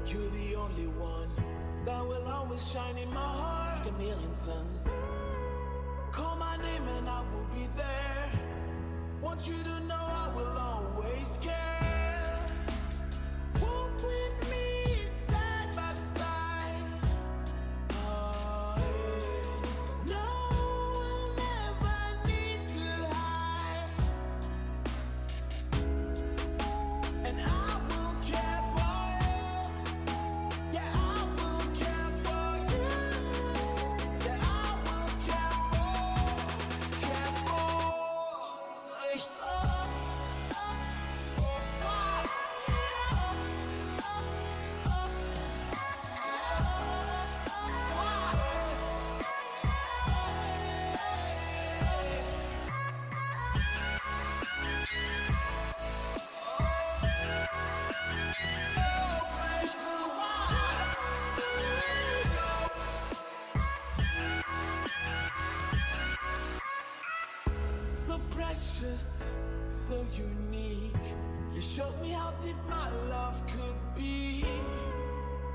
You're the only one that will always shine in my heart like a million suns. Call my name and I will be there. Want you to know I will always care. Walk with me side by side. Oh, yeah. No, we'll never need to hide. And I will care for you. Yeah, I will care for you. Yeah, I will care for, care for. So precious, so unique. You showed me how deep my love could be.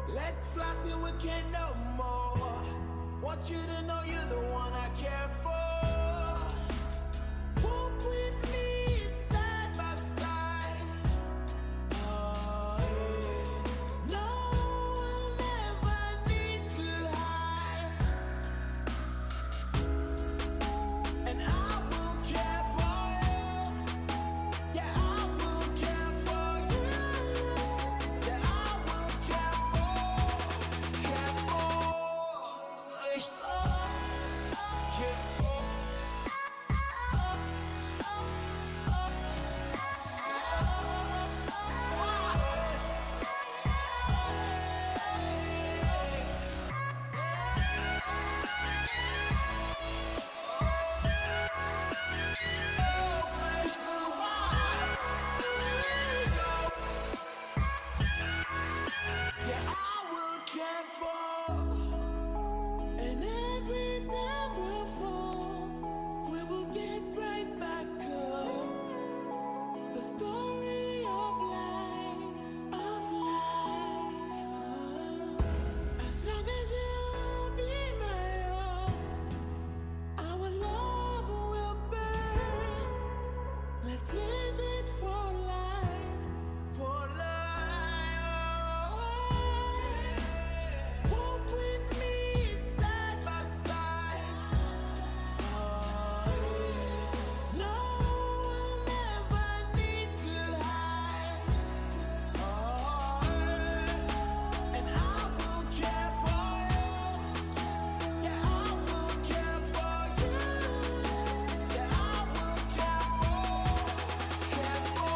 Let's fly till we can't no more. Want you to know you're the one I care for. Walk with me side by side. Oh, yeah. No, we'll never need to hide. And I will care for you. Yeah, I will care for you. Yeah, I will care for, care for. Yeah, I will care for. And every time we fall, we will get right back up. The story of life, of life. As long as you'll be my own, our love will burn. Let's live it for life, for life. Walk with me side by side. Oh, no, we'll never need to hide. Oh, and I will care for you. Yeah, I will care for you. Yeah, I will care for, care for.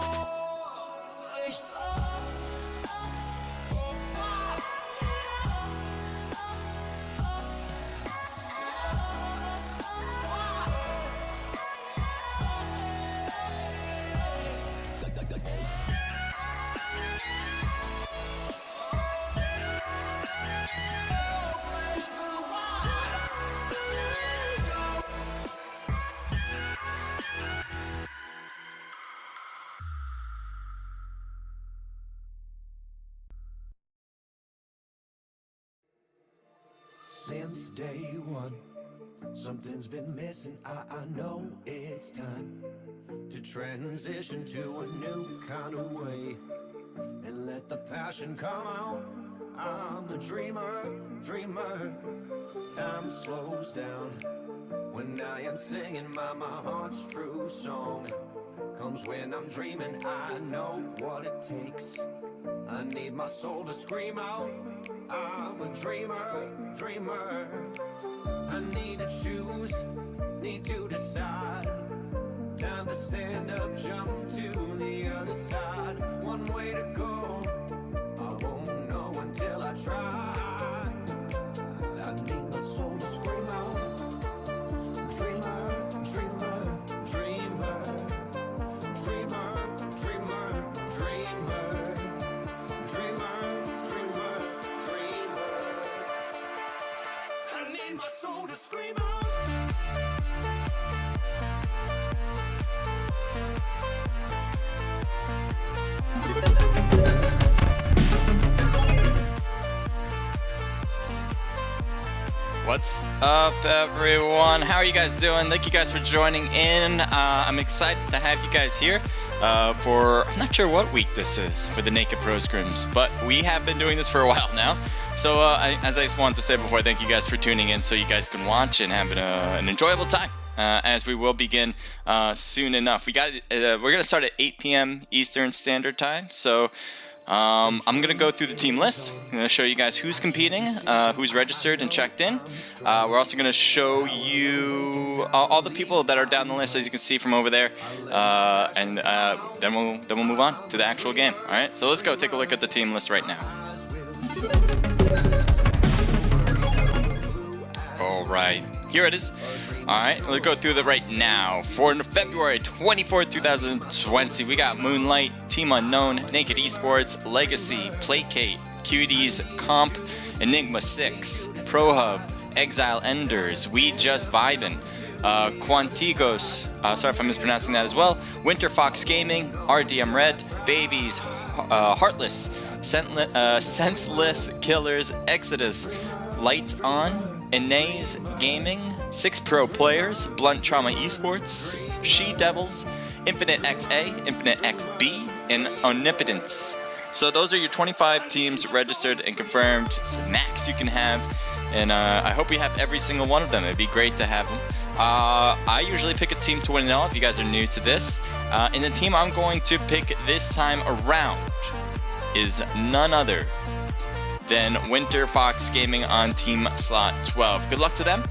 Since day one, something's been missing. I know it's time to transition to a new kind of way and let the passion come out. I'm a dreamer, dreamer. Time slows down when I am singing my heart's true song. Comes when I'm dreaming, I know what it takes. I need my soul to scream out. I'm a dreamer, dreamer. I need to choose, need to decide. Time to stand up, jump to the other side. One way to go, I won't know until I try. I need my soul to scream out. Dreamer, dreamer, dreamer. Dreamer, dreamer, dreamer. Dreamer, dreamer, dreamer. I need my soul to scream out. What's up, everyone? How are you guys doing? Thank you guys for joining in. I'm excited to have you guys here for, I'm not sure what week this is for the Naked Pro Scrims, but we have been doing this for a while now. So as I just wanted to say before, thank you guys for tuning in so you guys can watch and have an enjoyable time. As we will begin soon enough. We're going to start at 8 p.m. Eastern Standard Time. So I'm going to go through the team list. I'm going to show you guys who's competing, who's registered and checked in. We're also going to show you all the people that are down the list, as you can see from over there. And then we'll move on to the actual game. All right, so let's go take a look at the team list right now. All right, here it is. Alright, let's go through that right now. For February 24th, 2020, we got Moonlight, Team Unknown, Naked Esports, Legacy, Placate, Cuties, Comp, Enigma 6, ProHub, Exile Enders, We Just Vibin', Quantigos, sorry if I'm mispronouncing that as well, Winter Fox Gaming, RDM Red, Babies, Heartless, Senseless Killers, Exodus, Lights On, Inaze Gaming, 6 Pro Players, Blunt Trauma Esports, She Devils, Infinite XA, Infinite XB, and Omnipotence. So those are your 25 teams registered and confirmed. It's the max you can have, and I hope we have every single one of them. It'd be great to have them. I usually pick a team to win it all if you guys are new to this. And the team I'm going to pick this time around is none other than Winter Fox Gaming on team slot 12. Good luck to them.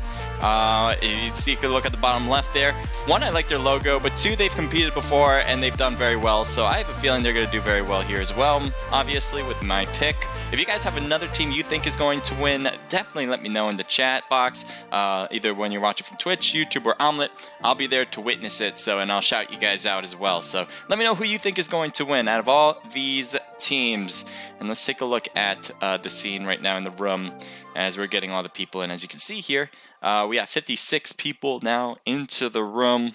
You see, good look at the bottom left there. 1, I like their logo, but 2, they've competed before and they've done very well, so I have a feeling they're going to do very well here as well, obviously, with my pick. If you guys have another team you think is going to win, definitely let me know in the chat box, either when you're watching from Twitch, YouTube, or Omelette. I'll be there to witness it, and I'll shout you guys out as well. So let me know who you think is going to win out of all these teams. And let's take a look at the scene right now in the room as we're getting all the people in. As you can see here, we got 56 people now into the room.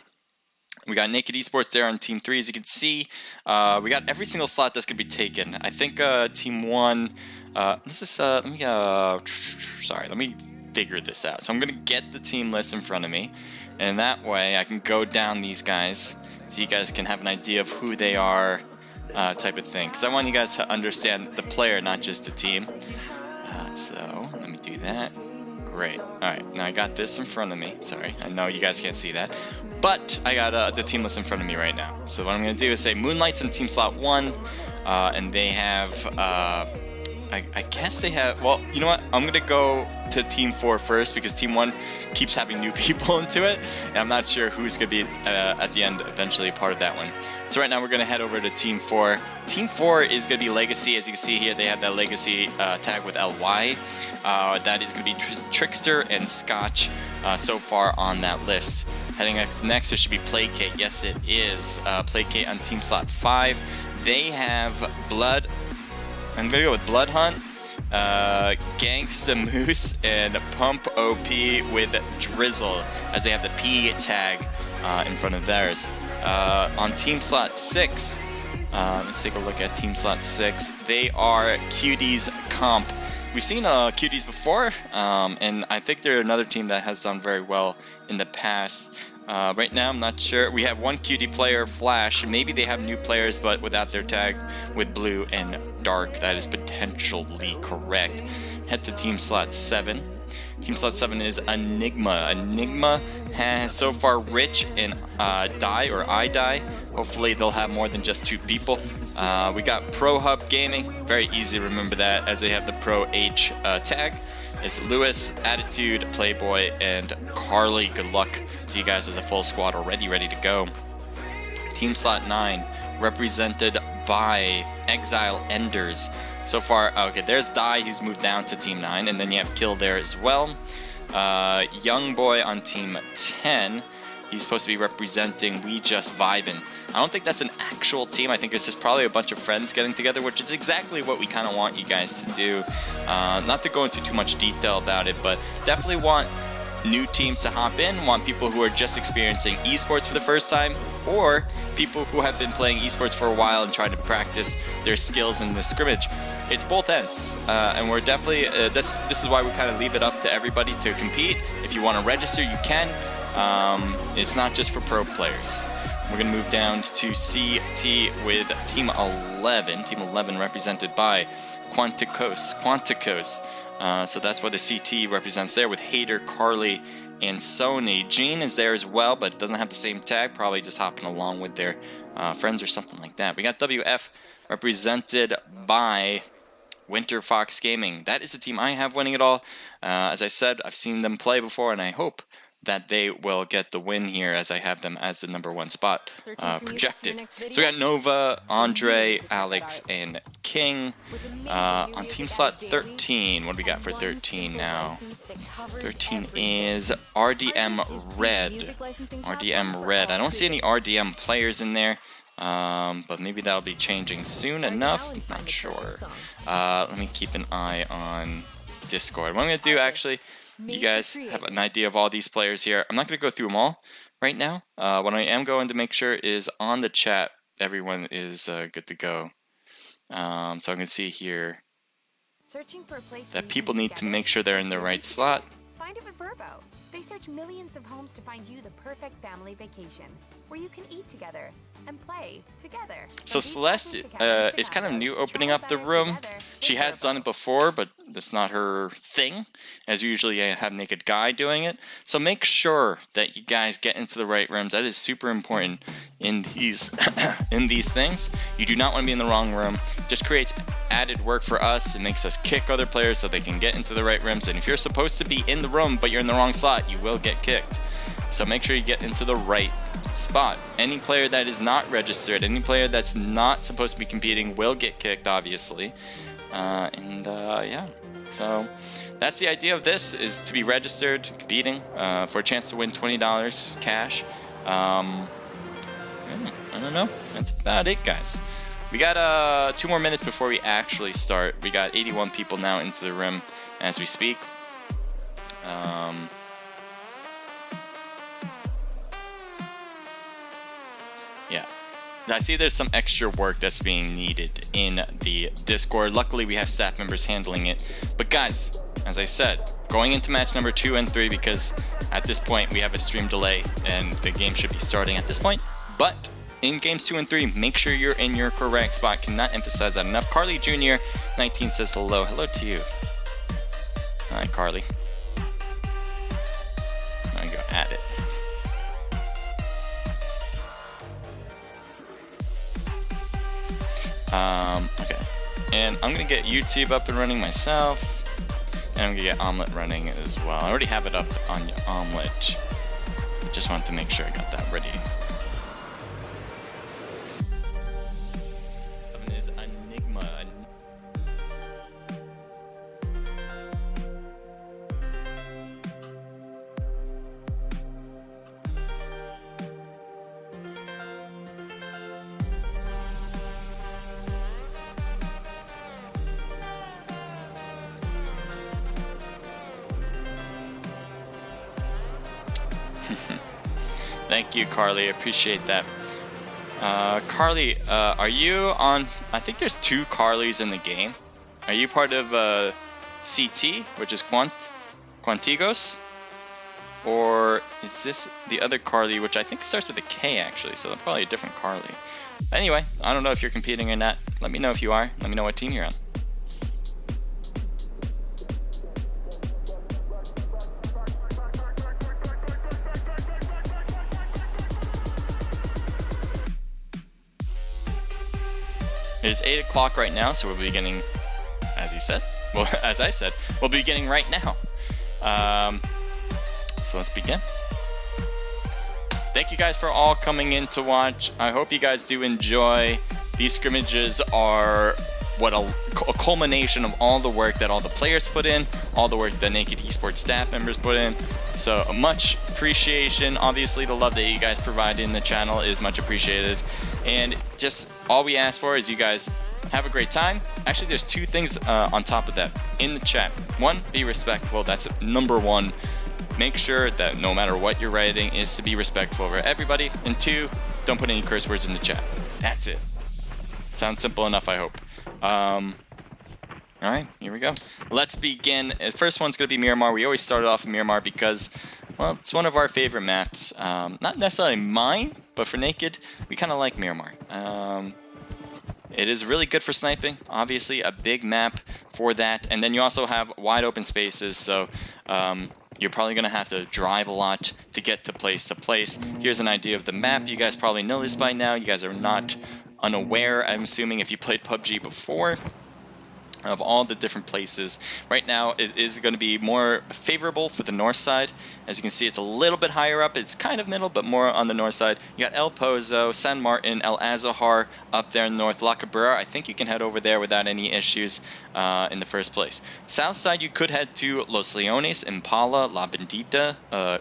We got Naked Esports there on Team 3, as you can see. We got every single slot that's going to be taken. I think Team 1... let me figure this out. So I'm going to get the team list in front of me, and that way I can go down these guys so you guys can have an idea of who they are, type of thing. Because I want you guys to understand the player, not just the team. So let me do that. Great. Alright, now I got this in front of me. Sorry, I know you guys can't see that. But I got the team list in front of me right now. So what I'm going to do is say Moonlight's in team slot 1. And they have... I guess they have... Well, you know what? I'm going to go to Team 4 first because Team 1 keeps having new people into it. And I'm not sure who's going to be, at the end, eventually a part of that one. So right now we're going to head over to Team 4. Team 4 is going to be Legacy. As you can see here, they have that Legacy tag with LY. That is going to be Trickster and Scotch so far on that list. Heading up next, there should be Placate. Yes, it is. Placate on Team Slot 5. They have Blood... I'm going to go with Blood Hunt, Gangsta Moose, and Pump OP with Drizzle, as they have the P tag in front of theirs. On Team Slot 6, let's take a look at Team Slot 6. They are Cuties Comp. We've seen Cuties before, and I think they're another team that has done very well in the past. Right now, I'm not sure. We have one cutie player, Flash. Maybe they have new players, but without their tag with blue and dark. That is potentially correct. Head to Team Slot 7. Team Slot 7 is Enigma. Enigma has so far Rich and Die. Hopefully, they'll have more than just 2 people. We got ProHub Gaming. Very easy to remember that, as they have the Pro H tag. It's Lewis, Attitude, Playboy, and Carly. Good luck to you guys as a full squad already ready to go. Team Slot 9, represented by Exile Enders. So far, okay, there's Die, who's moved down to Team 9, and then you have Kill there as well. Young Boy on Team 10. He's supposed to be representing We Just Vibin'. I don't think that's an actual team. I think it's just probably a bunch of friends getting together, which is exactly what we kind of want you guys to do. Not to go into too much detail about it, but definitely want new teams to hop in, want people who are just experiencing esports for the first time, or people who have been playing esports for a while and trying to practice their skills in the scrimmage. It's both ends, and we're definitely this is why we kind of leave it up to everybody to compete. If you want to register, you can. It's not just for pro players. We're going to move down to CT with Team 11. Team 11 represented by Quanticos. So that's what the CT represents there, with Hater, Carly, and Sony. Jean is there as well, but doesn't have the same tag. Probably just hopping along with their friends or something like that. We got WF represented by Winter Fox Gaming. That is the team I have winning it all. As I said, I've seen them play before, and I hope that they will get the win here, as I have them as the #1 spot projected. So we got Nova, Andre, Alex, and King on team slot 13. What do we got for 13 now? 13 is RDM Red. RDM Red. I don't see any RDM players in there, but maybe that'll be changing soon enough. I'm not sure. Let me keep an eye on Discord. What I'm going to do, actually, you guys have an idea of all these players here. I'm not going to go through them all right now. What I am going to make sure is on the chat, everyone is good to go. So I'm going to see here that people need to make sure they're in the right slot. Find it with Verbo. They search millions of homes to find you the perfect family vacation, where you can eat together and play together. So Celeste is kind of new opening up the room. She has done it before, but that's not her thing, as usually I have Naked Guy doing it. So make sure that you guys get into the right rooms. That is super important in these in these things. You do not want to be in the wrong room. It just creates added work for us. It makes us kick other players so they can get into the right rooms. And if you're supposed to be in the room but you're in the wrong slot, you will get kicked. So make sure you get into the right spot. Any player that is not registered, any player that's not supposed to be competing will get kicked, obviously. Yeah, so that's the idea of this, is to be registered, competing, for a chance to win $20 cash. I don't know. That's about it, guys. We got 2 more minutes before we actually start. We got 81 people now into the room as we speak. Yeah, I see there's some extra work that's being needed in the Discord. Luckily, we have staff members handling it. But guys, as I said, going into match number 2 and 3, because at this point we have a stream delay and the game should be starting at this point. But in games 2 and 3, make sure you're in your correct spot. Cannot emphasize that enough. Carly Jr. 19 says hello. Hello to you. Hi, Carly. I'm gonna go at it. Okay, and I'm gonna get YouTube up and running myself, and I'm gonna get Omelet running as well. I already have it up on Omelet. I just wanted to make sure I got that ready. Is Enigma. Thank you, Carly. I appreciate that. Carly, are you on? I think there's 2 Carlys in the game. Are you part of CT, which is Quantigos? Or is this the other Carly, which I think starts with a K actually, so probably a different Carly. Anyway, I don't know if you're competing or not. Let me know if you are. Let me know what team you're on. It is 8 o'clock right now, so we'll be beginning, as he said. Well, as I said, we'll be beginning right now. So let's begin. Thank you guys for all coming in to watch. I hope you guys do enjoy. These scrimmages are what a culmination of all the work that all the players put in, all the work the Naked Esports staff members put in. So much appreciation. Obviously, the love that you guys provide in the channel is much appreciated. And just all we ask for is you guys have a great time. Actually, there's 2 things on top of that in the chat. 1, be respectful. That's number 1. make sure that no matter what you're writing is to be respectful of everybody. And 2, don't put any curse words in the chat. That's it. Sounds simple enough, I hope. All right, here we go. Let's begin. The first one's going to be Miramar. We always start off in Miramar because, well, it's one of our favorite maps. Not necessarily mine, but for Naked, we kind of like Miramar. It is really good for sniping. Obviously, a big map for that. And then you also have wide open spaces, so you're probably going to have to drive a lot to get to place. Here's an idea of the map. You guys probably know this by now. You guys are not unaware, I'm assuming, if you played PUBG before, of all the different places. Right now it is going to be more favorable for the north side. As you can see, it's a little bit higher up. It's kind of middle, but more on the north side. You got El Pozo, San Martin, El Azahar up there in north. La Cabrera, I think you can head over there without any issues in the first place. South side, you could head to Los Leones, Impala, La Bendita,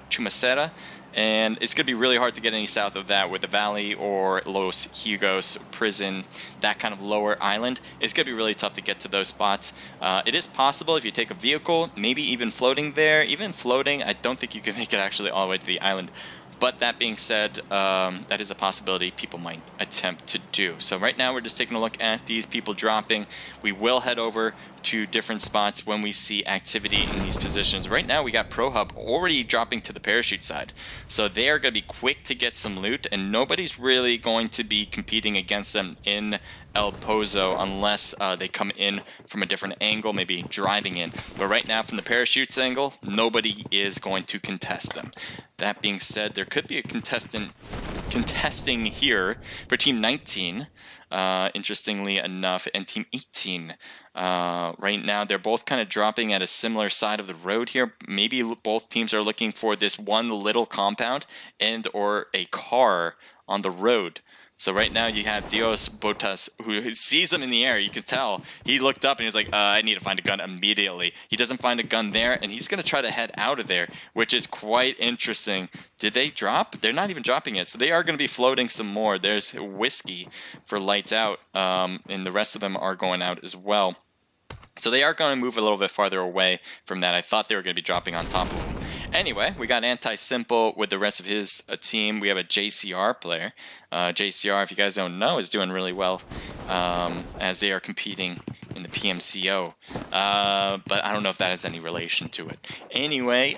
Chumacera. And it's going to be really hard to get any south of that with the Valley or Los Hugos Prison, that kind of lower island. It's going to be really tough to get to those spots. It is possible if you take a vehicle, maybe even floating there. Even floating, I don't think you can make it actually all the way to the island. But that being said, that is a possibility people might attempt to do. So right now we're just taking a look at these people dropping. We will head over to different spots when we see activity in these positions. Right now we got Pro Hub already dropping to the parachute side. So they are going to be quick to get some loot, and nobody's really going to be competing against them in El Pozo unless they come in from a different angle, maybe driving in. But right now from the parachutes angle, nobody is going to contest them. That being said, there could be a contesting here for Team 19, interestingly enough, and Team 18. Right now, they're both kind of dropping at a similar side of the road here. Maybe both teams are looking for this one little compound and or a car on the road. So right now you have Dios Botas, who sees them in the air. You can tell. He looked up and he's like, I need to find a gun immediately. He doesn't find a gun there, and he's going to try to head out of there, which is quite interesting. Did they drop? They're not even dropping it. So they are going to be floating some more. There's Whiskey for lights out, and the rest of them are going out as well. So they are going to move a little bit farther away from that. I thought they were going to be dropping on top of them. Anyway, we got Anti-Simple with the rest of his team. We have a JCR player. JCR, if you guys don't know, is doing really well as they are competing in the PMCO. But I don't know if that has any relation to it. Anyway,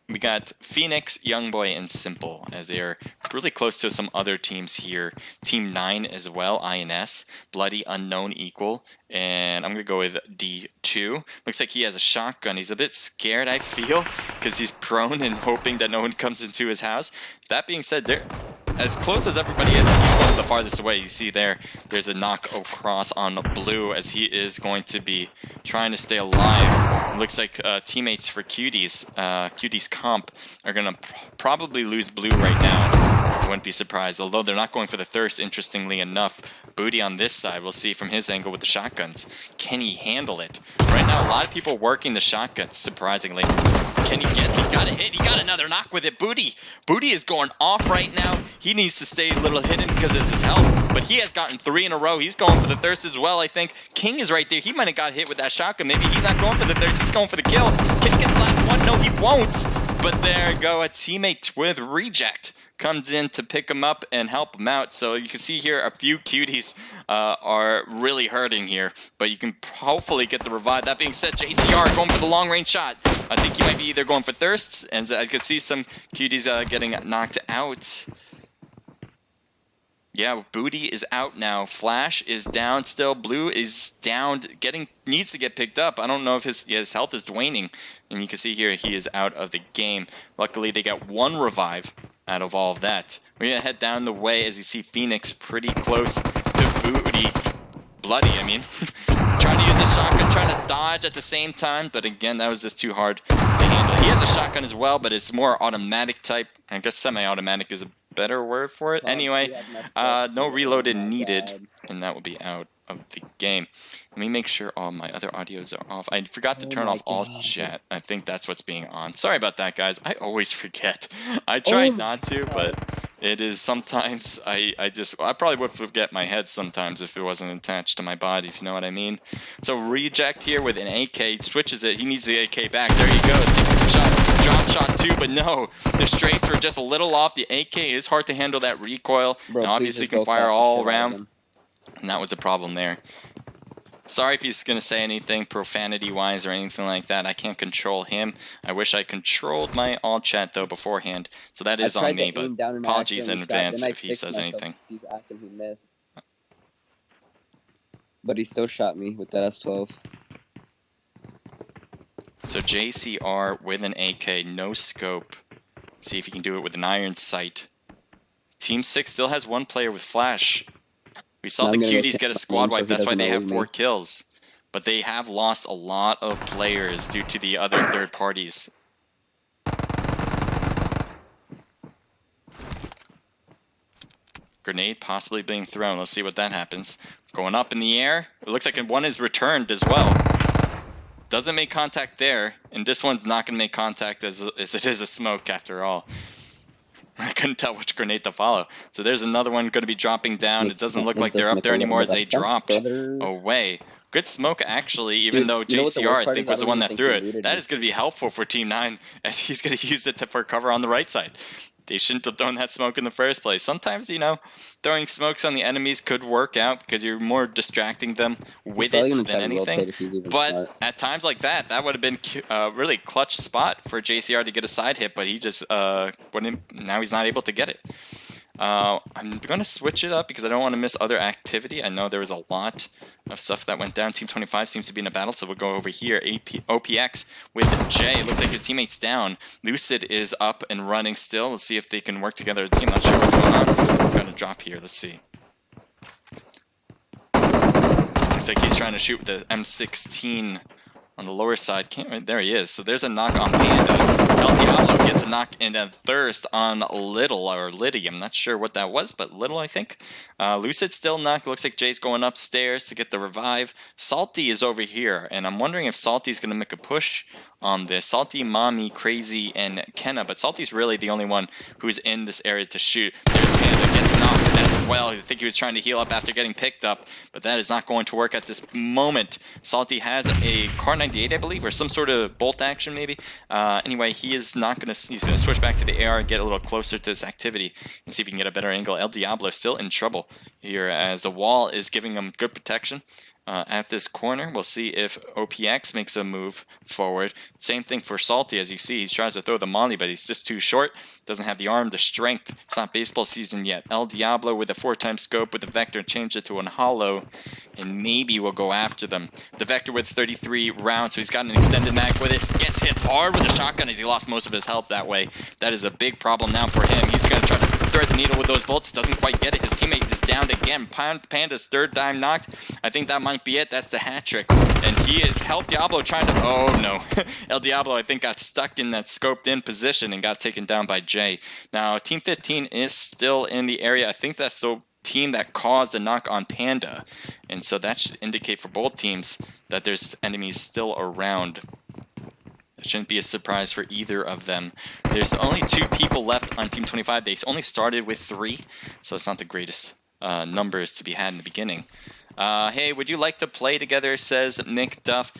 we got Phoenix, Youngboy, and Simple as they are really close to some other teams here. Team 9 as well, INS, Bloody Unknown Equal, and I'm going to go with D2. Looks like he has a shotgun. He's a bit scared, I feel, because he's prone and hoping that no one comes into his house. That being said, they're as close as everybody is. He's one of the farthest away. You see there's a knock across on Blue as he is going to be trying to stay alive. Looks like teammates for Cuties Comp are going to probably lose Blue right now. I wouldn't be surprised, although they're not going for the thirst, interestingly enough. Booty on this side, we'll see from his angle with the shotguns. Can he handle it? Right now, a lot of people working the shotguns, surprisingly. Can he get it? He got a hit. He got another knock with it. Booty is going off right now. He needs to stay a little hidden because it's his health, but he has gotten 3 in a row. He's going for the thirst as well, I think. King is right there. He might have got hit with that shotgun. Maybe he's not going for the thirst. He's going for the kill. Can he get the last one? No, he won't. But there you go. A teammate with Reject comes in to pick him up and help him out. So you can see here a few Cuties are really hurting here, but you can hopefully get the revive. That being said, JCR going for the long range shot. I think he might be either going for thirsts, and I can see some Cuties getting knocked out. Yeah, Booty is out now. Flash is down still. Blue is down, needs to get picked up. I don't know if his health is waning. And you can see here he is out of the game. Luckily, they got 1 revive out of all of that. We're going to head down the way as you see Phoenix pretty close to Booty. Bloody, I mean. Trying to use a shotgun, trying to dodge at the same time. But again, that was just too hard to handle. He has a shotgun as well, but it's more automatic type. I guess semi-automatic is a better word for it. Anyway, no reloaded needed, and that will be out of the game. Let me make sure all my other audios are off. I forgot to turn off all chat. I think that's what's being on. Sorry about that, guys. I always forget. I try not to, but it is sometimes I probably would forget my head sometimes if it wasn't attached to my body, if you know what I mean. So Reject here with an AK, switches it. He needs the AK back. There he goes, taking some shots. drop shot too, but no. The strafes were just a little off. The AK is hard to handle that recoil. Bro, and obviously can fire all around. And that was a problem there. Sorry if he's going to say anything profanity-wise or anything like that. I can't control him. I wish I controlled my all chat, though, beforehand. So that is on me, but apologies in advance if he says anything. He's asking, he missed. But he still shot me with that S12. So JCR with an AK, no scope. See if he can do it with an iron sight. Team 6 still has one player with flash. We saw the Cuties get a squad wipe, that's why they have 4 kills. But they have lost a lot of players due to the other third parties. Grenade possibly being thrown. Let's see what that happens. Going up in the air. It looks like one is returned as well. Doesn't make contact there. And this one's not going to make contact as it is a smoke after all. I couldn't tell which grenade to follow. So there's another one going to be dropping down. It doesn't look like they're up there anymore as they dropped away. Good smoke, actually, even though JCR, I think, was the one that threw it. That is going to be helpful for Team 9 as he's going to use it for cover on the right side. They shouldn't have thrown that smoke in the first place. Sometimes, you know, throwing smokes on the enemies could work out because you're more distracting them with it than anything. But at times like that, that would have been a really clutch spot for JCR to get a side hit, but he just now he's not able to get it. I'm going to switch it up because I don't want to miss other activity. I know there was a lot of stuff that went down. Team 25 seems to be in a battle, so we'll go over here. OPX with Jay. It looks like his teammate's down. Lucid is up and running still. Let's see if they can work together as a team. Not sure what's going on. I'm going to drop here. Let's see. Looks like he's trying to shoot with the M16 on the lower side. There he is. So there's a knock on Panda. El Diablo gets a knock in a thirst on Little, or Liddy. I'm not sure what that was, but Little, I think. Lucid still knocked. Looks like Jay's going upstairs to get the revive. Salty is over here, and I'm wondering if Salty's going to make a push on this. Salty, Mommy, Crazy, and Kenna, but Salty's really the only one who's in this area to shoot. There's Panda, gets knocked as well. I think he was trying to heal up after getting picked up, but that is not going to work at this moment. Salty has a Car 98, I believe, or some sort of bolt action maybe. Anyway, he is not going to, he's going to switch back to the AR and get a little closer to this activity and see if he can get a better angle. El Diablo is still in trouble here as the wall is giving him good protection. At this corner, we'll see if OPX makes a move forward. Same thing for Salty, as you see. He tries to throw the molly, but he's just too short. Doesn't have the arm, the strength. It's not baseball season yet. El Diablo with a 4x scope with the Vector, change it to an hollow, and maybe we'll go after them. The Vector with 33 rounds, so he's got an extended mag with it. Gets hit hard with the shotgun as he lost most of his health that way. That is a big problem now for him. He's going to try to thread the needle with those bullets. Doesn't quite get it. His teammate is downed again. Panda's third time knocked. I think that might be it. That's the hat trick. And he is El Diablo trying to... Oh, no. El Diablo, I think, got stuck in that scoped in position and got taken down by Jay. Now, Team 15 is still in the area. I think that's the team that caused a knock on Panda. And so that should indicate for both teams that there's enemies still around. It shouldn't be a surprise for either of them. There's only 2 people left on Team 25. They only started with 3, so it's not the greatest numbers to be had in the beginning. Hey, would you like to play together, says Nick Duff.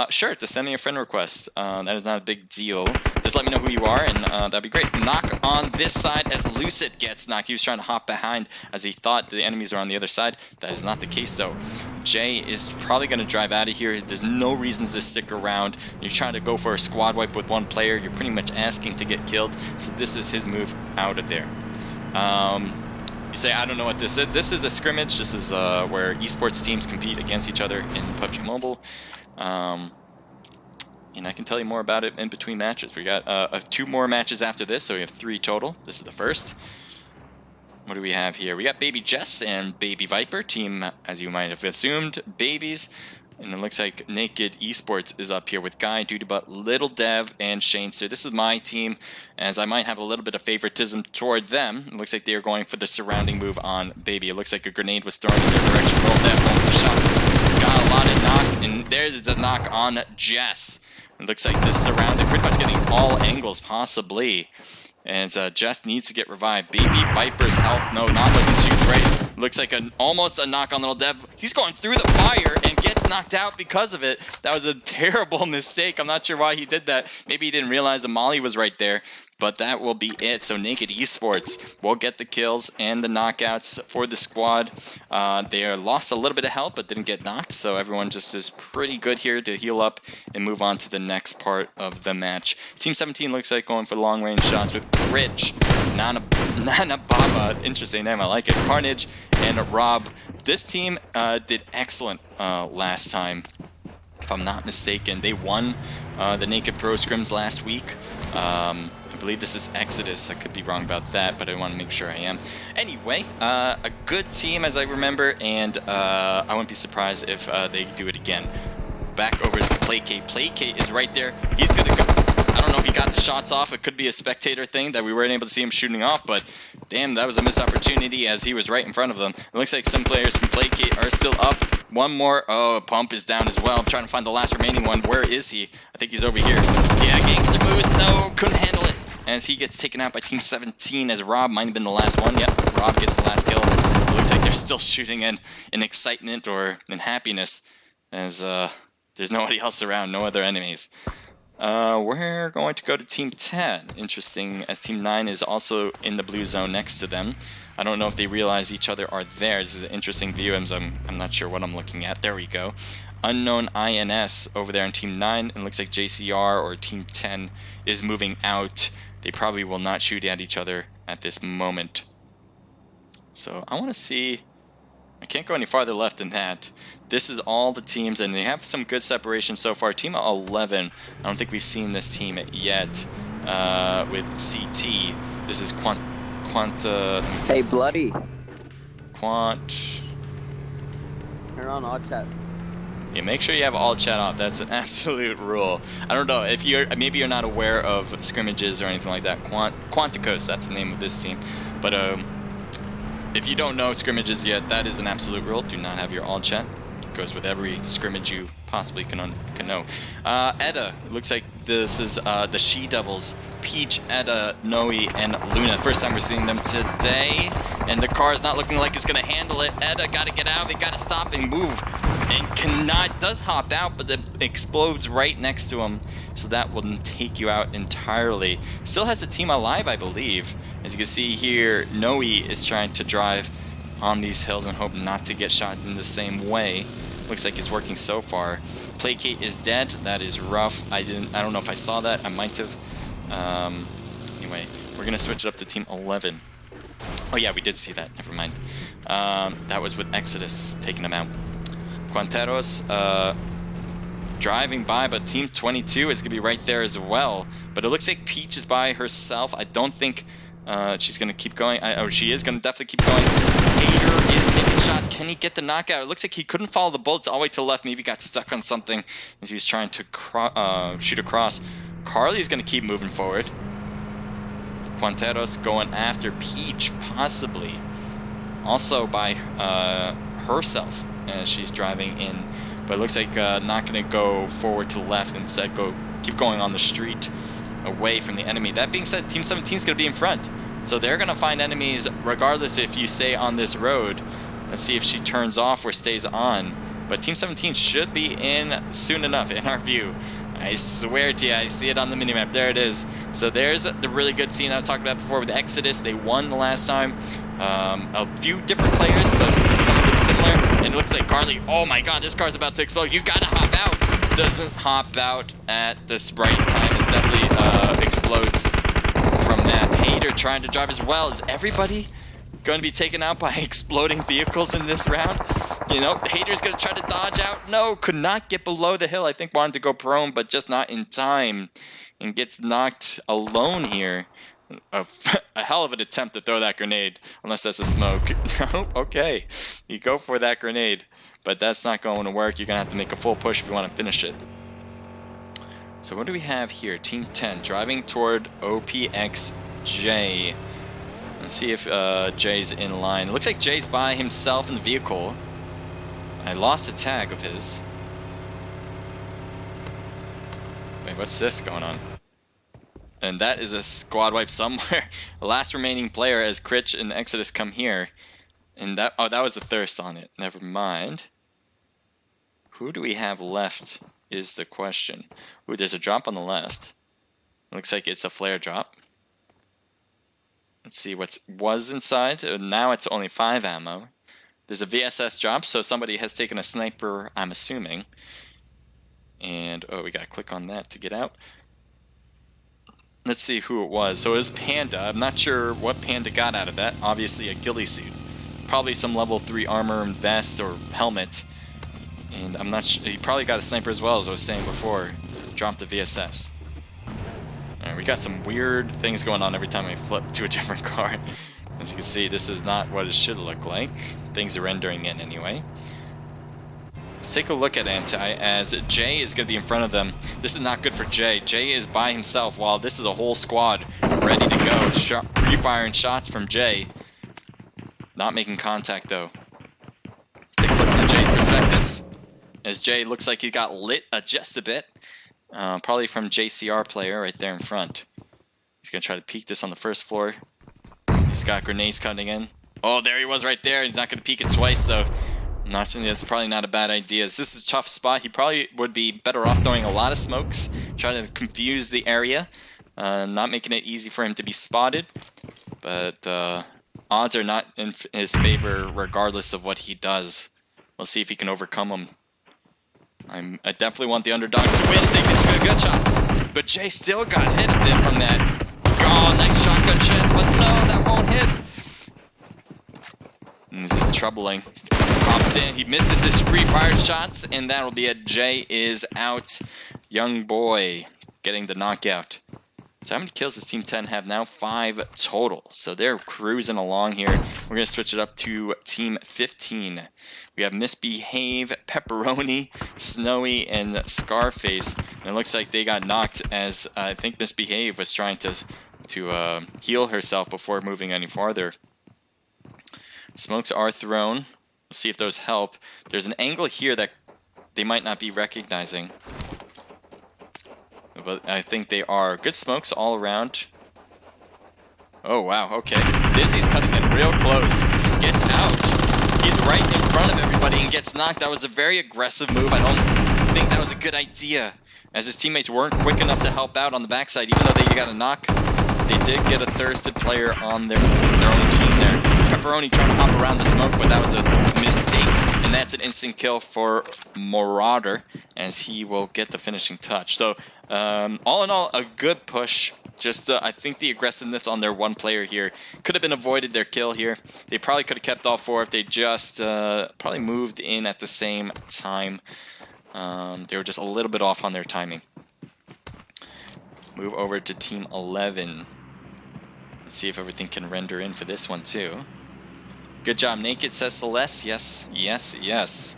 Sure, just send me a friend request. That is not a big deal. Just let me know who you are, and that'd be great. Knock on this side as Lucid gets knocked. He was trying to hop behind as he thought the enemies are on the other side. That is not the case, though. Jay is probably going to drive out of here. There's no reasons to stick around. You're trying to go for a squad wipe with one player. You're pretty much asking to get killed. So this is his move out of there. You say, I don't know what this is. This is a scrimmage. This is where esports teams compete against each other in PUBG Mobile. And I can tell you more about it in between matches. We got 2 more matches after this, so we have 3 total. This is the first. What do we have here? We got Baby Jess and Baby Viper. Team, as you might have assumed, babies. And it looks like Naked Esports is up here with Guy, Dutybutt, Little Dev, and Shanester. This is my team, as I might have a little bit of favoritism toward them. It looks like they are going for the surrounding move on Baby. It looks like a grenade was thrown in their direction. Little Dev going for shots. Got a lot of knock, and there's the knock on Jess. It looks like this surrounding, pretty much getting all angles possibly. And Jess needs to get revived. Baby Viper's health, no, not looking too great. Looks like almost a knock on Little Dev. He's going through the fire and gets knocked out because of it. That was a terrible mistake. I'm not sure why he did that. Maybe he didn't realize the molly was right there. But that will be it. So Naked Esports will get the kills and the knockouts for the squad. They lost a little bit of health, but didn't get knocked. So everyone just is pretty good here to heal up and move on to the next part of the match. Team 17 looks like going for long range shots with Rich, Nana Baba, interesting name, I like it, Carnage, and Rob. This team did excellent last time, if I'm not mistaken. They won the Naked Pro Scrims last week. I believe this is Exodus. I could be wrong about that, but I want to make sure I am. Anyway, a good team as I remember, and I wouldn't be surprised if they do it again. Back over to Placate. Placate is right there. He's going to go. I don't know if he got the shots off. It could be a spectator thing that we weren't able to see him shooting off, but damn, that was a missed opportunity as he was right in front of them. It looks like some players from Placate are still up. One more. Oh, Pump is down as well. I'm trying to find the last remaining one. Where is he? I think he's over here. Yeah, Gangster Moose. No, couldn't handle it. As he gets taken out by Team 17, as Rob might have been the last one. Yep, Rob gets the last kill. It looks like they're still shooting in excitement or in happiness, as there's nobody else around, no other enemies. We're going to go to Team 10. Interesting, as Team 9 is also in the blue zone next to them. I don't know if they realize each other are there. This is an interesting view. I'm not sure what I'm looking at. There we go. Unknown INS over there in Team 9. And it looks like JCR or Team 10 is moving out. They probably will not shoot at each other at this moment. So I want to see. I can't go any farther left than that. This is all the teams, and they have some good separation so far. Team 11, I don't think we've seen this team yet with CT. This is Quanta. Hey, Bloody. Quant. Turn on all chat. Yeah, make sure you have all chat off. That's an absolute rule. I don't know if maybe you're not aware of scrimmages or anything like that. Quanticos, that's the name of this team. But if you don't know scrimmages yet, that is an absolute rule. Do not have your all chat. It goes with every scrimmage you possibly can know. Edda, looks like this is the She Devils. Peach, Edda, Noe, and Luna. First time we're seeing them today, and the car is not looking like it's gonna handle it. Edda got to get out. They got to stop and move, and does hop out, but it explodes right next to him, so that will take you out entirely. Still has a team alive, I believe. As you can see here, Noe is trying to drive on these hills and hope not to get shot in the same way. Looks like it's working so far. Placate is dead. That is rough. I don't know if I saw that. I might have. Anyway, we're gonna switch it up to Team 11. Oh yeah, we did see that. Never mind. That was with Exodus taking them out. Quanteros driving by, but Team 22 is gonna be right there as well. But it looks like Peach is by herself. I don't think she's gonna keep going. She is gonna definitely keep going. Hater is taking shots. Can he get the knockout? It looks like he couldn't follow the bullets all the way to the left. Maybe got stuck on something as he was trying to shoot across. Carly's going to keep moving forward. Quanteros going after Peach, possibly. Also by herself as she's driving in. But it looks like not going to go forward to the left. Instead, keep going on the street away from the enemy. That being said, Team 17 is going to be in front. So they're going to find enemies regardless if you stay on this road. Let's see if she turns off or stays on. But Team 17 should be in soon enough in our view. I swear to you, I see it on the minimap. There it is. So there's the really good scene I was talking about before with Exodus. They won the last time. A few different players, but some of them similar. And it looks like Carly, oh my god, this car's about to explode. You gotta hop out. Doesn't hop out at this right time. It definitely explodes from that. Hater trying to drive as well. Is everybody going to be taken out by exploding vehicles in this round? You know, Hater's going to try to dodge out. No, could not get below the hill. I think wanted to go prone, but just not in time. And gets knocked alone here. A hell of an attempt to throw that grenade. Unless that's a smoke. No, okay. You go for that grenade. But that's not going to work. You're going to have to make a full push if you want to finish it. So what do we have here? Team 10 driving toward OPXJ. Let's see if Jay's in line. It looks like Jay's by himself in the vehicle. I lost a tag of his. Wait, what's this going on? And that is a squad wipe somewhere. The last remaining player as Critch and Exodus come here. And that, oh, that was a thirst on it. Never mind. Who do we have left is the question. Ooh, there's a drop on the left. Looks like it's a flare drop. Let's see what was inside. Now it's only 5 ammo. There's a VSS drop, so somebody has taken a sniper, I'm assuming. And, oh, we gotta click on that to get out. Let's see who it was. So it was Panda. I'm not sure what Panda got out of that. Obviously a ghillie suit. Probably some level 3 armor and vest or helmet. And I'm not sure. He probably got a sniper as well, as I was saying before. Dropped the VSS. Alright, we got some weird things going on every time I flip to a different car. As you can see, this is not what it should look like. Things are rendering in anyway. Let's take a look at Anti, as Jay is going to be in front of them. This is not good for Jay. Jay is by himself while this is a whole squad ready to go. Pre-firing shots from Jay. Not making contact though. Let's take a look from Jay's perspective. As Jay looks like he got lit just a bit. Probably from JCR player right there in front. He's going to try to peek this on the first floor. He's got grenades coming in. Oh, there he was right there. He's not going to peek it twice though. That's probably not a bad idea. This is a tough spot. He probably would be better off throwing a lot of smokes, trying to confuse the area, not making it easy for him to be spotted. But odds are not in his favor regardless of what he does. We'll see if he can overcome them. I definitely want the underdogs to win. They get good shots. But Jay still got hit a bit from that. Oh, nice shotgun chance, but no, that won't hit. And this is troubling. Pops in, he misses his free-fired shots, and that'll be it. Jay is out. Young boy getting the knockout. So how many kills does Team 10 have now? 5 total. So they're cruising along here. We're going to switch it up to Team 15. We have Misbehave, Pepperoni, Snowy, and Scarface. And it looks like they got knocked as I think Misbehave was trying to heal herself before moving any farther. Smokes are thrown. We'll see if those help. There's an angle here that they might not be recognizing. But I think they are. Good smokes all around. Oh, wow. Okay. Dizzy's cutting in real close. Gets out. He's right in front of everybody and gets knocked. That was a very aggressive move. I don't think that was a good idea, as his teammates weren't quick enough to help out on the backside. Even though they got a knock, they did get a thirsted player on their own team there. Pepperoni trying to hop around the smoke, but that was a mistake. And that's an instant kill for Marauder, as he will get the finishing touch. So, all in all, a good push. Just, I think the aggressiveness on their one player here could have been avoided their kill here. They probably could have kept all 4 if they just probably moved in at the same time. They were just a little bit off on their timing. Move over to Team 11. Let's see if everything can render in for this one too. Good job, Naked, says Celeste. Yes, yes, yes.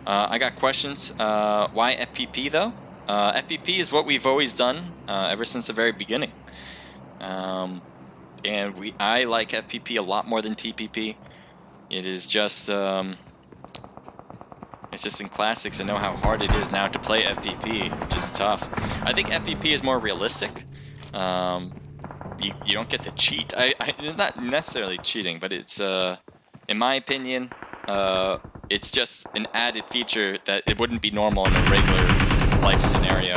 I got questions. Why FPP though? FPP is what we've always done ever since the very beginning. And I like FPP a lot more than TPP. It is just it's just in classics. I know how hard it is now to play FPP, which is tough. I think FPP is more realistic. You don't get to cheat. It's not necessarily cheating, but it's in my opinion, it's just an added feature that it wouldn't be normal in a regular life scenario.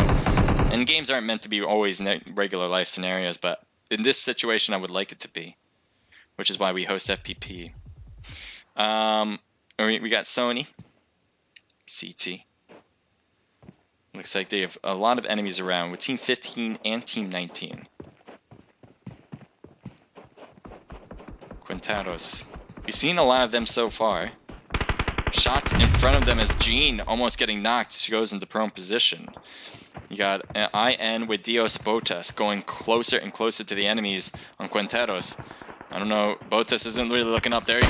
And games aren't meant to be always regular life scenarios, but in this situation I would like it to be, which is why we host FPP. We got Sony, CT. Looks like they have a lot of enemies around with Team 15 and Team 19. Quintaros. We've seen a lot of them so far. Shots in front of them as Jean almost getting knocked. She goes into prone position. You got IN with Dios Botas going closer and closer to the enemies on Quinteros. I don't know. Botas isn't really looking up. There you go.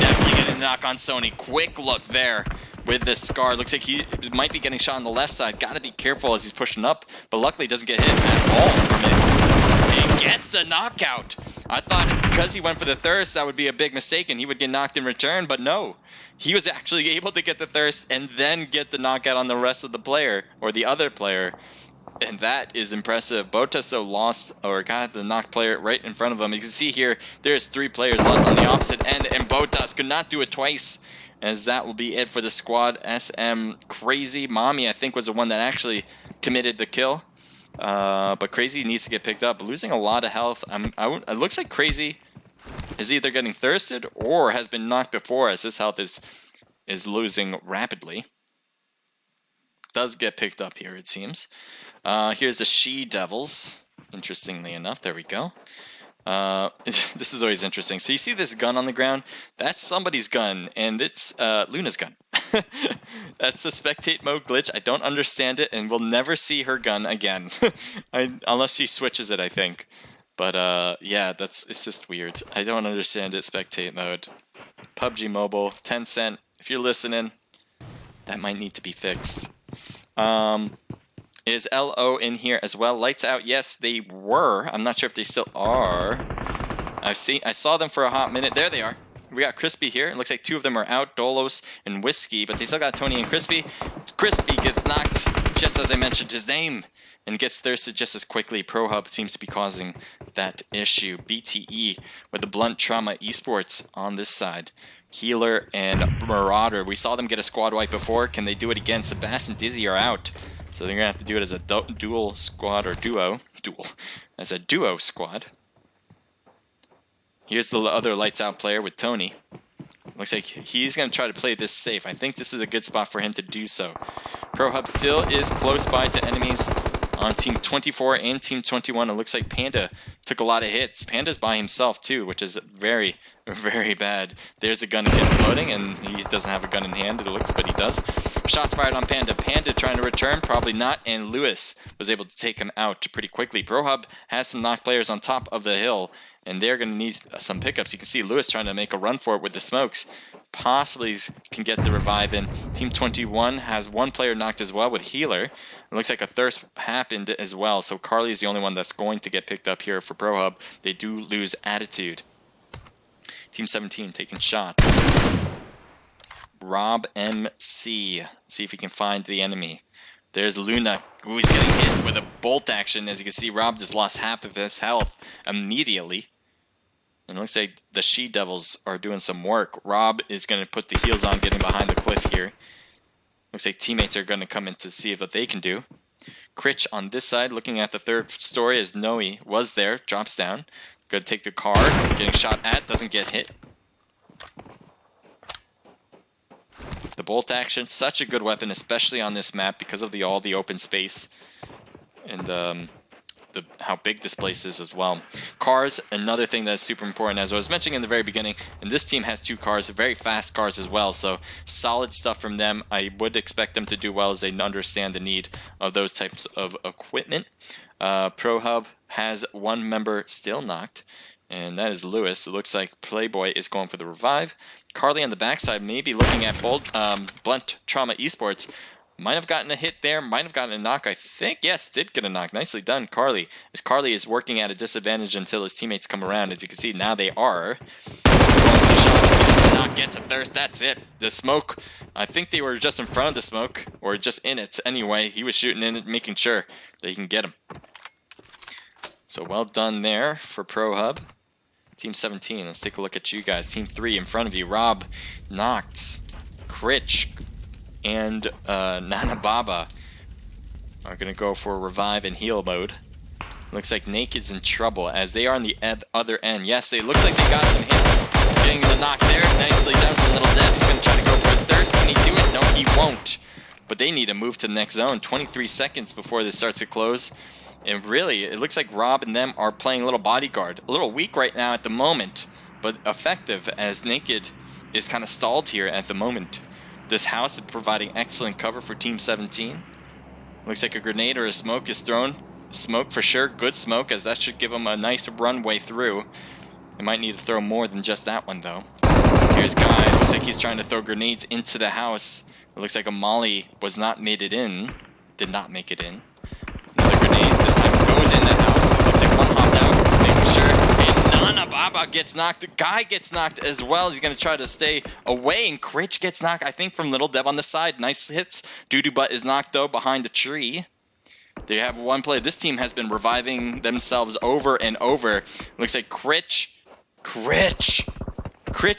Definitely getting a knock on Sony. Quick look there with this Scar. Looks like he might be getting shot on the left side. Gotta be careful as he's pushing up. But luckily doesn't get hit at all from it. He gets the knockout. I thought because he went for the thirst, that would be a big mistake and he would get knocked in return. But no. He was actually able to get the thirst and then get the knockout on the rest of the player, or the other player. And that is impressive. Botesto lost or got the knocked player right in front of him. You can see here, there's 3 players left on the opposite end, and Botas could not do it twice, as that will be it for the squad. SM Crazy Mommy, I think, was the one that actually committed the kill. But Crazy needs to get picked up. Losing a lot of health. It looks like Crazy is either getting thirsted or has been knocked before, as his health is losing rapidly. Does get picked up here, it seems. Here's the She-Devils. Interestingly enough, there we go. This is always interesting. So you see this gun on the ground? That's somebody's gun, and it's Luna's gun. That's the spectate mode glitch. I don't understand it, and we'll never see her gun again. Unless she switches it, I think. But yeah, it's just weird. I don't understand it, spectate mode. PUBG Mobile, Tencent, if you're listening, that might need to be fixed. Is LO in here as well? Lights out, yes, they were. I'm not sure if they still are. I saw them for a hot minute. There they are. We got Crispy here. It looks like 2 of them are out, Dolos and Whiskey, but they still got Tony and Crispy. Crispy gets knocked just as I mentioned his name and gets thirsted just as quickly. ProHub seems to be causing that issue. BTE with the Blunt Trauma Esports on this side. Healer and Marauder. We saw them get a squad wipe before. Can they do it again? Sebastian and Dizzy are out. So they're going to have to do it as a dual squad, or as a duo squad. Here's the other lights out player with Tony. Looks like he's going to try to play this safe. I think this is a good spot for him to do so. ProHub still is close by to enemies on Team 24 and Team 21. It looks like Panda took a lot of hits. Panda's by himself too, which is very, very bad. There's a gun again floating, and he doesn't have a gun in hand, it looks, but he does. Shots fired on Panda. Panda trying to return, probably not, and Lewis was able to take him out pretty quickly. ProHub has some knocked players on top of the hill, and they're going to need some pickups. You can see Lewis trying to make a run for it with the smokes. Possibly can get the revive in. Team 21 has 1 player knocked as well with Healer. It looks like a thirst happened as well, so Carly is the only one that's going to get picked up here for ProHub. They do lose Attitude. Team 17 taking shots. Rob MC. See if he can find the enemy. There's Luna. Ooh, he's getting hit with a bolt action. As you can see, Rob just lost half of his health immediately. And it looks like the She-Devils are doing some work. Rob is going to put the heels on, getting behind the cliff here. Looks like teammates are going to come in to see what they can do. Critch on this side, looking at the 3rd story as Noe was there, drops down. Going to take the car, getting shot at, doesn't get hit. The bolt action, such a good weapon, especially on this map because of all the open space and how big this place is as well. Cars, another thing that's super important, as I was mentioning in the very beginning, and this team has 2 cars, very fast cars as well, so solid stuff from them. I would expect them to do well as they understand the need of those types of equipment. ProHub has 1 member still knocked, and that is Lewis. It looks like Playboy is going for the revive. Carly on the backside may be looking at Blunt Trauma Esports. Might have gotten a hit there, might have gotten a knock, I think. Yes, did get a knock. Nicely done, Carly. As Carly is working at a disadvantage until his teammates come around. As you can see, now they are. Knock gets a thirst, that's it. The smoke, I think they were just in front of the smoke, or just in it anyway. He was shooting in it, making sure that he can get him. So well done there for ProHub. Team 17, let's take a look at you guys. Team 3 in front of you. Rob knocked. Critch and Nana Baba are going to go for revive and heal mode. Looks like Naked's in trouble as they are on the other end. Yes, it looks like they got some hits. Getting the knock there. Nicely done from Little Death. He's going to try to go for a thirst. Can he do it? No, he won't. But they need to move to the next zone. 23 seconds before this starts to close. And really, it looks like Rob and them are playing a little bodyguard. A little weak right now at the moment, but effective as Naked is kind of stalled here at the moment. This house is providing excellent cover for Team 17. Looks like a grenade or a smoke is thrown. Smoke for sure, good smoke, as that should give them a nice runway through. They might need to throw more than just that one, though. Here's Guy. Looks like he's trying to throw grenades into the house. It looks like a molly was not made it in. Did not make it in. Another grenade, this time goes in the house. It looks like one hopped out, making sure. And Nana Baba gets knocked. The Guy gets knocked as well. He's going to try to stay away, and Critch gets knocked, I think, from Little Dev on the side. Nice hits. Doodoo Butt is knocked, though, behind the tree. They have one player. This team has been reviving themselves over and over. Looks like Critch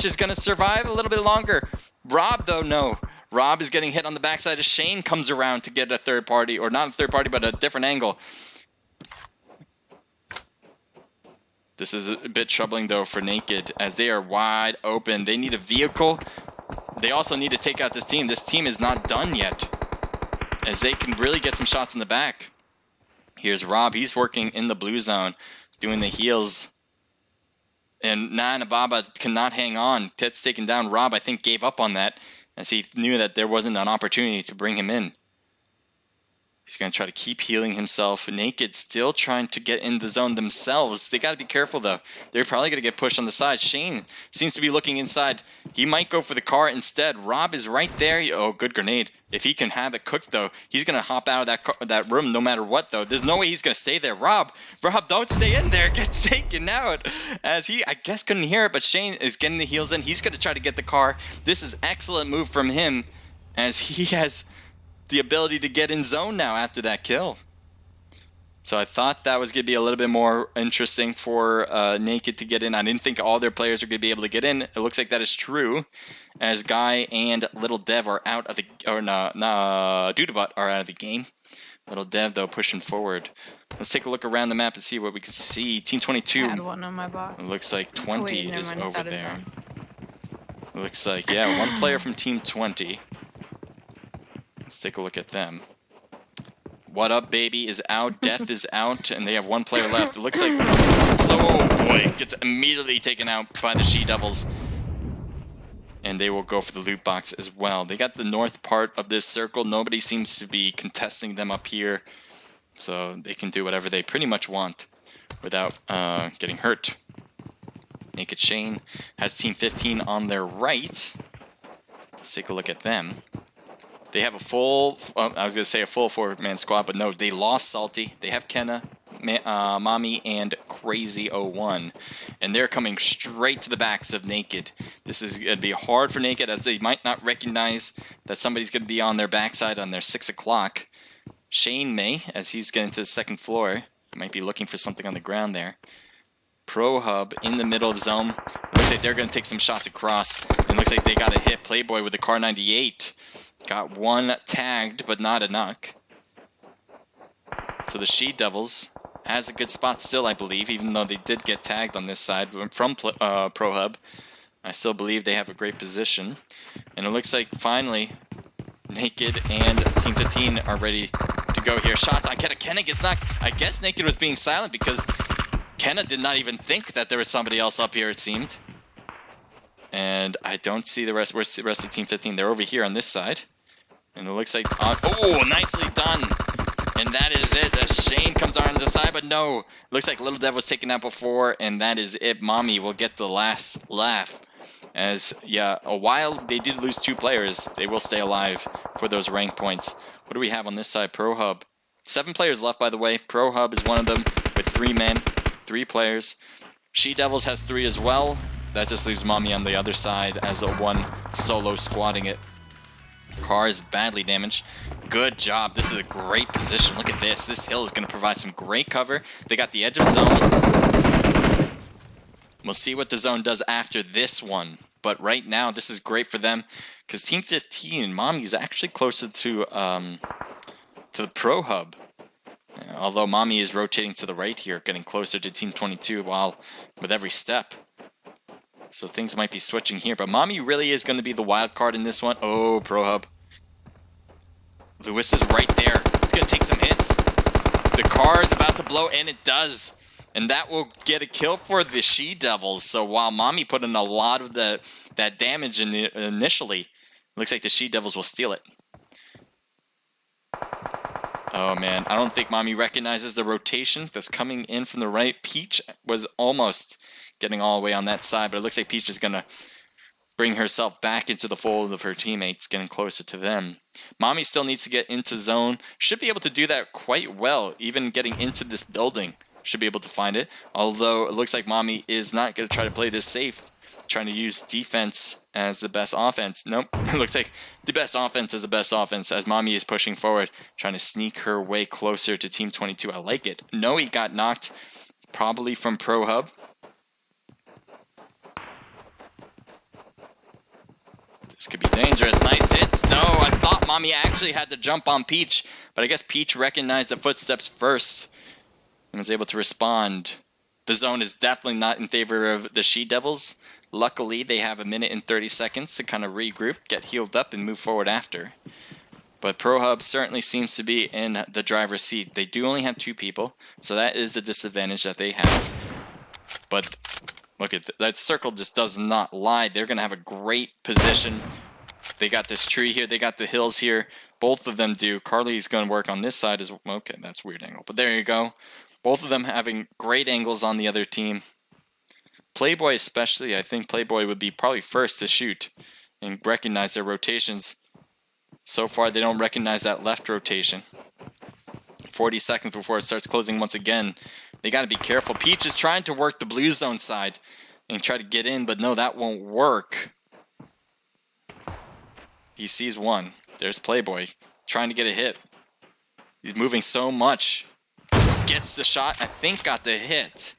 is going to survive a little bit longer. Rob, though, no. Rob is getting hit on the backside as Shane comes around to get a third party, or not a third party, but a different angle. This is a bit troubling, though, for Naked, as they are wide open. They need a vehicle. They also need to take out this team. This team is not done yet, as they can really get some shots in the back. Here's Rob. He's working in the blue zone, doing the heals. And Baba cannot hang on. Ted's taken down. Rob, I think, gave up on that, as he knew that there wasn't an opportunity to bring him in. He's going to try to keep healing himself. Naked still trying to get in the zone themselves. They got to be careful, though. They're probably going to get pushed on the side. Shane seems to be looking inside. He might go for the car instead. Rob is right there. Oh, good grenade. If he can have it cooked, though, he's going to hop out of that room no matter what, though. There's no way he's going to stay there. Rob, don't stay in there. Get taken out. As he, I guess, couldn't hear it, but Shane is getting the heals in. He's going to try to get the car. This is excellent move from him, as he has the ability to get in zone now after that kill. So I thought that was going to be a little bit more interesting for Naked to get in. I didn't think all their players are going to be able to get in. It looks like that is true, as Guy and Little Dev are out of the, or Dudabot are out of the game. Little Dev, though, pushing forward. Let's take a look around the map and see what we can see. Team 22. I had one on my box. It looks like 20 Wait, is never mind, over it's there. It looks like, yeah, one player from Team 20. Let's take a look at them. What Up Baby is out, Death is out, and they have one player left. It looks like, oh boy, gets immediately taken out by the She-Devils. And they will go for the loot box as well. They got the north part of this circle. Nobody seems to be contesting them up here, so they can do whatever they pretty much want without getting hurt. Naked Shane has Team 15 on their right. Let's take a look at them. They have a full, I was going to say a full 4-man squad, but no, they lost Salty. They have Kenna, Mommy, and Crazy01. And they're coming straight to the backs of Naked. This is going to be hard for Naked, as they might not recognize that somebody's going to be on their backside on their 6 o'clock. Shane may, as he's getting to the second floor. He might be looking for something on the ground there. Pro Hub in the middle of zone. Looks like they're going to take some shots across. And looks like they got a hit. Playboy with the Car 98. Got one tagged, but not enough. So the She-Devils has a good spot still, I believe, even though they did get tagged on this side from Pro Hub. I still believe they have a great position. And it looks like finally Naked and Team 15 are ready to go here. Shots on Kenna. Kenna gets knocked. I guess Naked was being silent because Kenna did not even think that there was somebody else up here, it seemed. And I don't see the rest. Where's the rest of Team 15? They're over here on this side. And it looks like, oh, nicely done. And that is it. As Shane comes on the side, but no. Looks like Little Dev was taken out before, and that is it. Mommy will get the last laugh. As, yeah, while they did lose 2 players, they will stay alive for those rank points. What do we have on this side? Pro Hub. 7 players left, by the way. Pro Hub is one of them with 3 men, 3 players. She-Devils has 3 as well. That just leaves Mommy on the other side as a 1 solo squatting it. Car is badly damaged. Good job. This is a great position. Look at this. This hill is going to provide some great cover. They got the edge of zone. We'll see what the zone does after this one. But right now, this is great for them because Team 15, Mommy, is actually closer to the Pro Hub. Although Mommy is rotating to the right here, getting closer to Team 22 while with every step. So things might be switching here, but Mommy really is going to be the wild card in this one. Oh, Pro Hub. Lewis is right there. He's going to take some hits. The car is about to blow, and it does. And that will get a kill for the She-Devils. So while Mommy put in a lot of that damage initially, it looks like the She-Devils will steal it. Oh, man. I don't think Mommy recognizes the rotation that's coming in from the right. Peach was almost getting all the way on that side, but it looks like Peach is going to bring herself back into the fold of her teammates, getting closer to them. Mommy still needs to get into zone. Should be able to do that quite well, even getting into this building. Should be able to find it, although it looks like Mommy is not going to try to play this safe. trying to use defense as the best offense. Nope. It looks like the best offense is the best offense as Mommy is pushing forward, trying to sneak her way closer to Team 22. I like it. Noe got knocked probably from Pro Hub. This could be dangerous. Nice hits. No, I thought Mommy actually had to jump on Peach, but I guess Peach recognized the footsteps first and was able to respond. The zone is definitely not in favor of the She-Devils. Luckily, they have 1 minute and 30 seconds to kind of regroup, get healed up, and move forward after. But Pro Hub certainly seems to be in the driver's seat. They do only have 2 people, so that is the disadvantage that they have. But look at that circle just does not lie. They're going to have a great position. They got this tree here. They got the hills here. Both of them do. Carly's going to work on this side as well. Okay, that's a weird angle. But there you go. Both of them having great angles on the other team. Playboy especially, I think Playboy would be probably first to shoot and recognize their rotations. So far, they don't recognize that left rotation. 40 seconds before it starts closing once again. They got to be careful. Peach is trying to work the blue zone side and try to get in, but no, that won't work. He sees one. There's Playboy trying to get a hit. He's moving so much. Gets the shot. I think got the hit.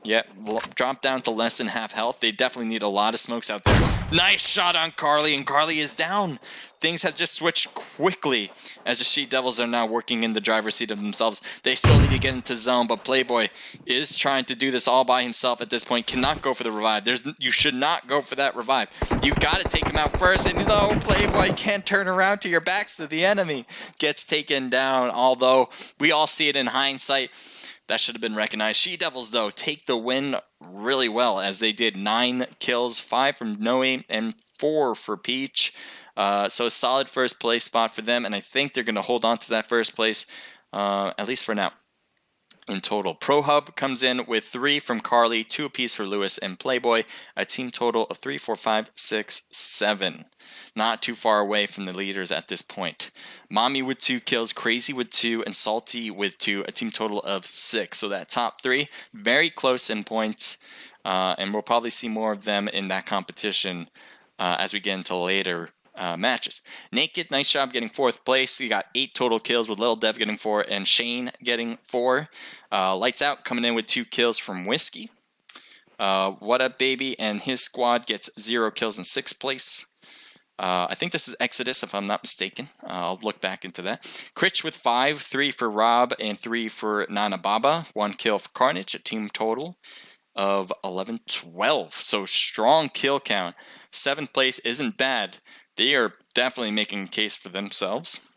Yep, drop down to less than half health. They definitely need a lot of smokes out there. Nice shot on Carly, and Carly is down. Things have just switched quickly as the She-Devils are now working in the driver's seat of themselves. They still need to get into zone, but Playboy is trying to do this all by himself at this point. Cannot go for the revive. You should not go for that revive. You got to take him out first, and no, Playboy can't turn around to your backs to the enemy. Gets taken down, although we all see it in hindsight. That should have been recognized. She-Devils, though, take the win really well, as they did 9 kills, 5 from Noe and 4 for Peach. So a solid first place spot for them, and I think they're going to hold on to that first place, at least for now. In total, Pro Hub comes in with 3 from Carly, 2 apiece for Lewis and Playboy, a team total of 3, 4, 5, 6, 7. Not too far away from the leaders at this point. Mommy with 2 kills, Crazy with 2, and Salty with 2, a team total of 6. So that top 3, very close in points, and we'll probably see more of them in that competition as we get into later matches. Naked, nice job getting 4th place. He got 8 total kills, with Little Dev getting 4 and Shane getting 4. Lights Out coming in with 2 kills from Whiskey. What Up Baby and his squad gets 0 kills in 6th place. I think this is Exodus, if I'm not mistaken. I'll look back into that. Critch with 5, 3 for Rob, and 3 for Nana Baba. 1 kill for Carnage, a team total of 11-12. So strong kill count. 7th place isn't bad. They are definitely making a case for themselves.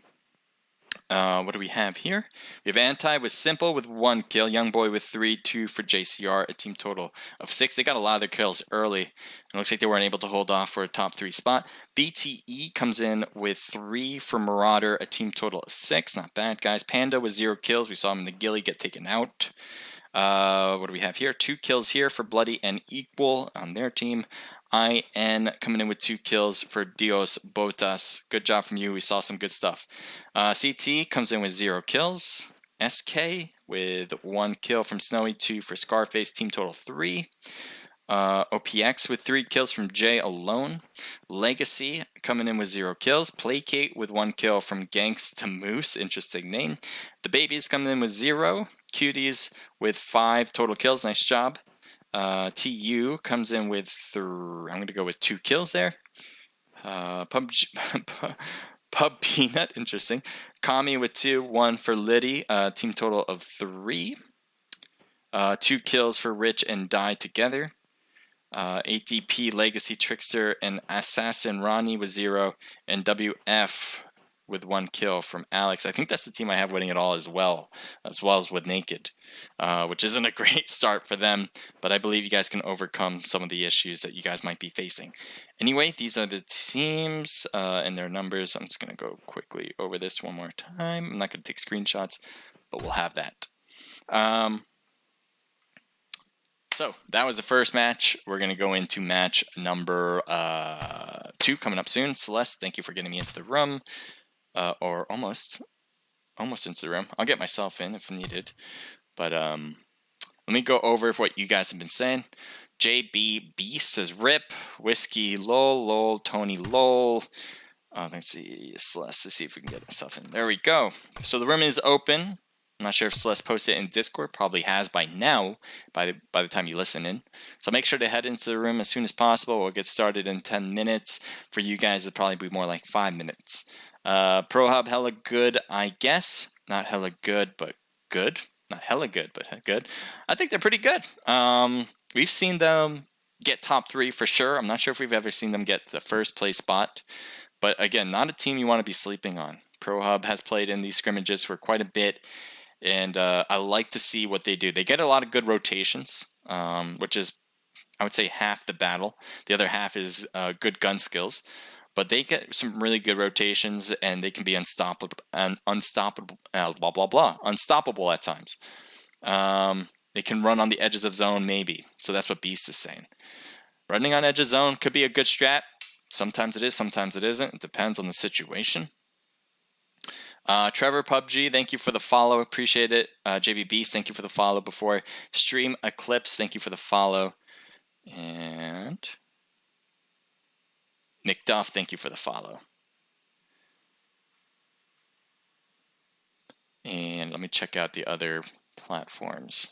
What do we have here? We have Anti with Simple with 1 kill. Young Boy with 3, 2 for JCR, a team total of 6. They got a lot of their kills early. It looks like they weren't able to hold off for a top 3 spot. BTE comes in with 3 for Marauder, a team total of 6. Not bad, guys. Panda with 0 kills. We saw him in the ghillie get taken out. What do we have here? 2 kills here for Bloody and Equal on their team. IN coming in with 2 kills for Dios Botas. Good job from you. We saw some good stuff. CT comes in with 0 kills. SK with 1 kill from Snowy, 2 for Scarface, team total 3. OPX with 3 kills from Jay alone. Legacy coming in with 0 kills. Placate with 1 kill from Gangsta Moose. Interesting name. The Babies coming in with 0. Cuties with 5 total kills. Nice job. TU comes in with I'm going to go with 2 kills there. Pub Peanut, interesting. Kami with 2, 1 for Liddy, team total of 3. 2 kills for Rich and Die together. ATP, Legacy, Trickster, and Assassin Ronnie with 0, and WF with 1 kill from Alex. I think that's the team I have winning it all as well as with Naked, which isn't a great start for them, but I believe you guys can overcome some of the issues that you guys might be facing. Anyway, these are the teams and their numbers. I'm just going to go quickly over this one more time. I'm not going to take screenshots, but we'll have that. So that was the first match. We're going to go into match number 2 coming up soon. Celeste, thank you for getting me into the room. Or almost into the room. I'll get myself in if needed. But let me go over what you guys have been saying. JB Beast says rip. Whiskey lol, Tony lol. Let's see, Celeste, to see if we can get stuff in. There we go. So the room is open. I'm not sure if Celeste posted it in Discord. Probably has by now, by the time you listen in. So make sure to head into the room as soon as possible. We'll get started in 10 minutes. For you guys, it'll probably be more like 5 minutes. Pro Hub, hella good, I guess. Not hella good, but good. Not hella good, but good. I think they're pretty good. We've seen them get top 3 for sure. I'm not sure if we've ever seen them get the first place spot. But again, not a team you want to be sleeping on. Pro Hub has played in these scrimmages for quite a bit. And I like to see what they do. They get a lot of good rotations, which is, I would say, half the battle. The other half is good gun skills. But they get some really good rotations, and they can be unstoppable at times. They can run on the edges of zone, maybe. So that's what Beast is saying. Running on edge of zone could be a good strat. Sometimes it is, sometimes it isn't. It depends on the situation. Trevor PUBG, thank you for the follow. Appreciate it. JB Beast, thank you for the follow before. Stream Eclipse, thank you for the follow. And Nick Duff, thank you for the follow. And let me check out the other platforms.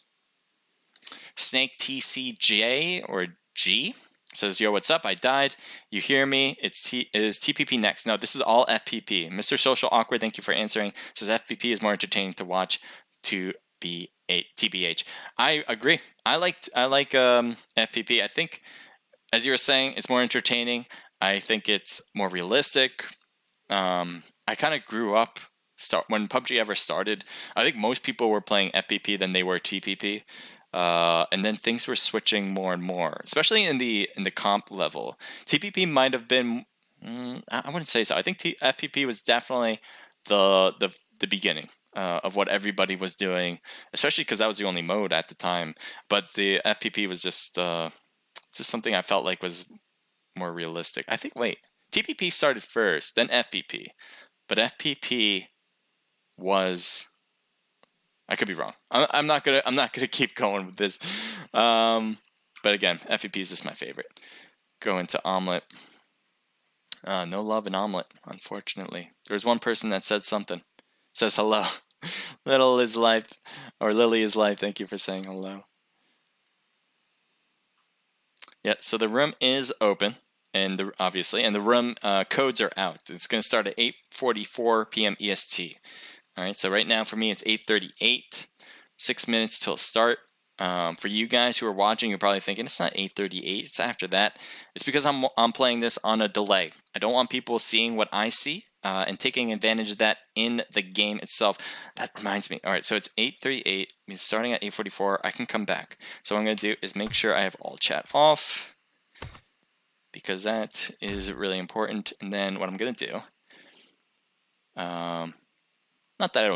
Snake TCJ or G says, yo, what's up? I died. You hear me? It is TPP next. No, this is all FPP. Mr. Social Awkward, thank you for answering. Says FPP is more entertaining to watch TBH. I agree. I like FPP. I think, as you were saying, it's more entertaining. I think it's more realistic. I kind of grew up when PUBG ever started. I think most people were playing FPP than they were TPP. And then things were switching more and more, especially in the comp level. TPP might have been, I wouldn't say so. I think FPP was definitely the beginning of what everybody was doing, especially because that was the only mode at the time. But the FPP was just something I felt like was more realistic. I think, wait, TPP started first, then FPP, but FPP was, I could be wrong. I'm not gonna keep going with this. But again, FPP is just my favorite. Go into Omelet. No love in Omelet, unfortunately. There's one person that said something. Says hello. Little is life, or Lily is life. Thank you for saying hello. Yeah, so the room is open, and obviously, and the room codes are out. It's going to start at 8:44 p.m. EST. All right, so right now for me it's 8:38. 6 minutes till start. For you guys who are watching, you're probably thinking it's not 8:38. It's after that. It's because I'm playing this on a delay. I don't want people seeing what I see and taking advantage of that in the game itself. That reminds me. All right, so it's 8:38. Starting at 8:44. I can come back. So what I'm going to do is make sure I have all chat off, because that is really important. And then what I'm going to do, not that I don't